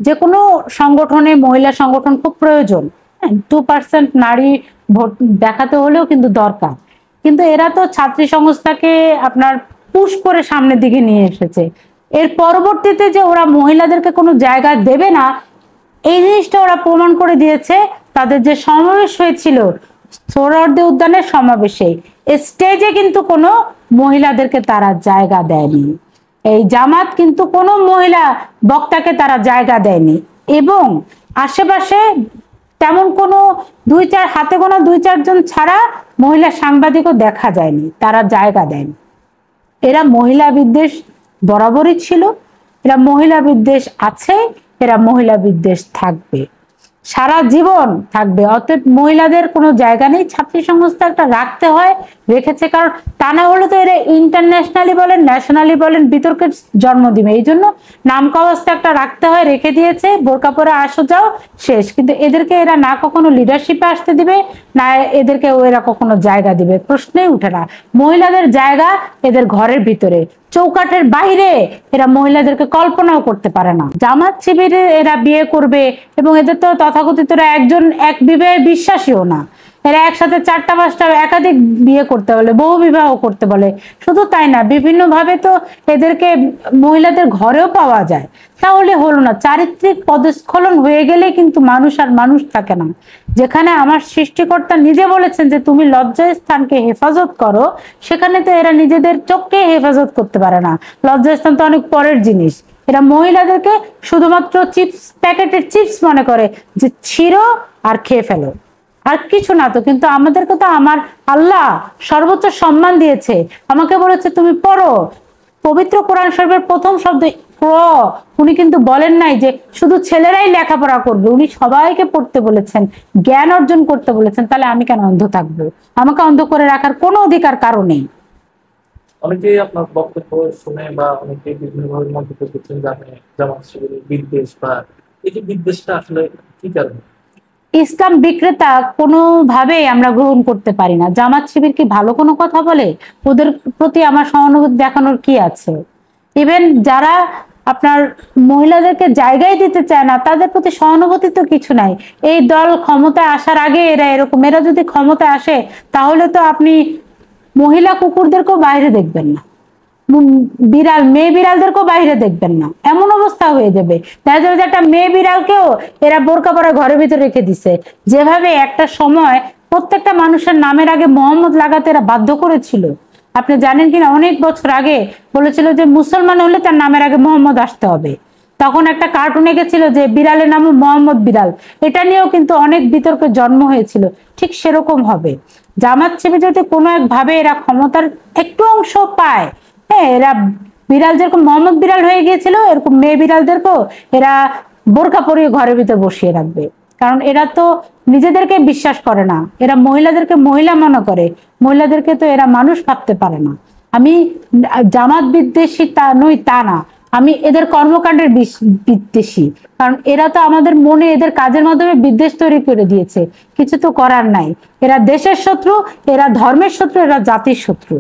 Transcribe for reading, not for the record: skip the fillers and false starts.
যে কোনো সংগঠনে মহিলা সংগঠন খুব প্রয়োজন। 2% নারী ভোট দেখাতে হলেও কিন্তু দরকার। কিন্তু এরা তো ছাত্রী সংস্থাকে আপনার পুশ করে সামনের দিকে নিয়ে এসেছে। এর পরবর্তীতে যে ওরা মহিলাদেরকে কোনো জায়গা দেবে না, এই জিনিসটা ওরা প্রমাণ করে দিয়েছে তাদের যে সমাবেশ হয়েছিল সোহরাওয়ার্দী উদ্যানের সমাবেশে, স্টেজে কিন্তু কোনো মহিলাদেরকে তারা জায়গা দেয়নি। এই জামাত কিন্তু কোনো মহিলা বক্তাকে তারা জায়গা দেয়নি, এবং আশেপাশে তেমন কোনো হাতে গোনা 2-4 জন ছাড়া মহিলা সাংবাদিকও দেখা যায়নি, তারা জায়গা দেয়নি। এরা মহিলা বিদ্বেষ বরাবরই ছিল, এরা মহিলা বিদ্বেষ আছে, এরা মহিলা বিদ্বেষ থাকবে, সারা জীবন থাকবে। অতএব মহিলাদের কোনো জায়গা নেই, ছাত্রী সংস্থা একটা রাখতে হয়, রেখেছে। কারণ তা না হলে তো এরা ইন্টারন্যাশনালি বলেন ন্যাশনালি বলেন বিতর্কের জন্ম দিবে। এই জন্য নামকা অবস্থা একটা রাখতে হয়, রেখে দিয়েছে। বোরকা পরে আসো যাও, শেষ। কিন্তু এদেরকে এরা না কখনো লিডারশিপে আসতে দিবে, না এদেরকে এরা কখনো জায়গা দিবে, প্রশ্নই উঠে না। মহিলাদের জায়গা এদের ঘরের ভিতরে, চৌকাঠের বাইরে এরা মহিলাদেরকে কল্পনাও করতে পারে না। জামাত শিবিরে এরা বিয়ে করবে, এবং এদের তো তথাকথিতরা একজন এক বিবাহে বিশ্বাসীও না। এরা একসাথে 4টা-5টা একাধিক বিয়ে করতে বলে, বহু বিবাহ করতে বলে। শুধু তাই না, বিভিন্ন ভাবে তো এদেরকে মহিলাদের ঘরেও পাওয়া যায়। তাহলে হলো না, চারিত্রিক পদস্খলন হয়ে গেলে কিন্তু মানুষ আর মানুষ থাকে না। যেখানে আমার সৃষ্টিকর্তা নিজে বলেছেন যে তুমি লজ্জার স্থানকে হেফাজত করো, সেখানে তো এরা নিজেদের চোখকে হেফাজত করতে পারে না। লজ্জার স্থান তো অনেক পরের জিনিস। এরা মহিলাদেরকে শুধুমাত্র চিপস, প্যাকেটের চিপস মনে করে, যে ছিঁড়ো আর খেয়ে ফেলো, আর কিছু না। তো কিন্তু আমাদেরকে তো আমার আল্লাহ সর্বোচ্চ সম্মান দিয়েছে, আমাকে বলেছে তুমি পড়ো। পবিত্র কোরআন শরীফের প্রথম শব্দ ক, উনি কিন্তু বলেন নাই যে শুধু ছেলেরাই লেখাপড়া করবে, উনি সবাইকে পড়তে বলেছেন, জ্ঞান অর্জন করতে বলেছেন। তাহলে আমি কেন অন্ধ থাকবো? আমাকে অন্ধ করে রাখার কোনো অধিকার কারো নেই। অনেকেই আপনার বক্তব্য শুনে বা অনেকে বিভিন্ন ভাবে মন্তব্য করছেন জামাত শিবিরের বিদ্বেষ, বা এই যে বিদ্বেষটা আসলে কি কারণে? ইসলাম বিক্রেতা কোনোভাবেই আমরা গ্রহণ করতে পারি না। জামাত শিবির কি ভালো কোনো কথা বলে? ওদের প্রতি আমার সহানুভূতি দেখানোর কি আছে? ইভেন যারা আপনার মহিলাদেরকে জায়গায় দিতে চায় না, তাদের প্রতি সহানুভূতি তো কিছু নাই। এই দল ক্ষমতায় আসার আগে এরা এরকম, এরা যদি ক্ষমতায় আসে তাহলে তো আপনি মহিলা কুকুরদেরকেও বাইরে দেখবেন না, বিড়াল, মেয়ে বিড়ালদেরকেও বাইরে দেখবেন না, এমন অবস্থা হয়ে যাবে। দেখা যাবে যে একটা মেয়ে বিড়ালকেও এরা বোরকা পরা ঘরের ভিতরে রেখে দিছে। যেভাবে একটা সময় প্রত্যেকটা মানুষের নামের আগে মোহাম্মদ লাগাতে এরা বাধ্য করেছিল, আপনি জানেন কিনা? অনেক বছর আগে বলেছিল যে মুসলমান হলে তার নামের আগে মোহাম্মদ আসতে হবে। তখন একটা কার্টুন এঁকেছিল যে বিড়ালের নাম মোহাম্মদ বিড়াল। এটা নিয়েও কিন্তু অনেক বিতর্কের জন্ম হয়েছিল। ঠিক সেরকম হবে জামাত শিবির যদি কোনো একভাবে এরা ক্ষমতার একটু অংশ পায়, হ্যাঁ, এরা বিড়াল যেরকম মোহাম্মদ বিড়াল হয়ে গিয়েছিল, এরকম মেয়ে বিড়ালদেরকেও এরা বোরকা পরিয়ে ঘরের ভিতরে বসিয়ে রাখবে। কারণ এরা তো নিজেদেরকে বিশ্বাস করে না, এরা মহিলাদেরকে মহিলা মনে করে, মহিলাদেরকে তো এরা মানুষ ভাবতে পারে না। আমি জামাত বিদ্বেষী তা নই, তা না, আমি এদের কর্মকাণ্ডের বিদ্বেষী। কারণ এরা তো আমাদের মনে এদের কাজের মাধ্যমে বিদ্বেষ তৈরি করে দিয়েছে, কিছু তো করার নাই। এরা দেশের শত্রু, এরা ধর্মের শত্রু, এরা জাতির শত্রু।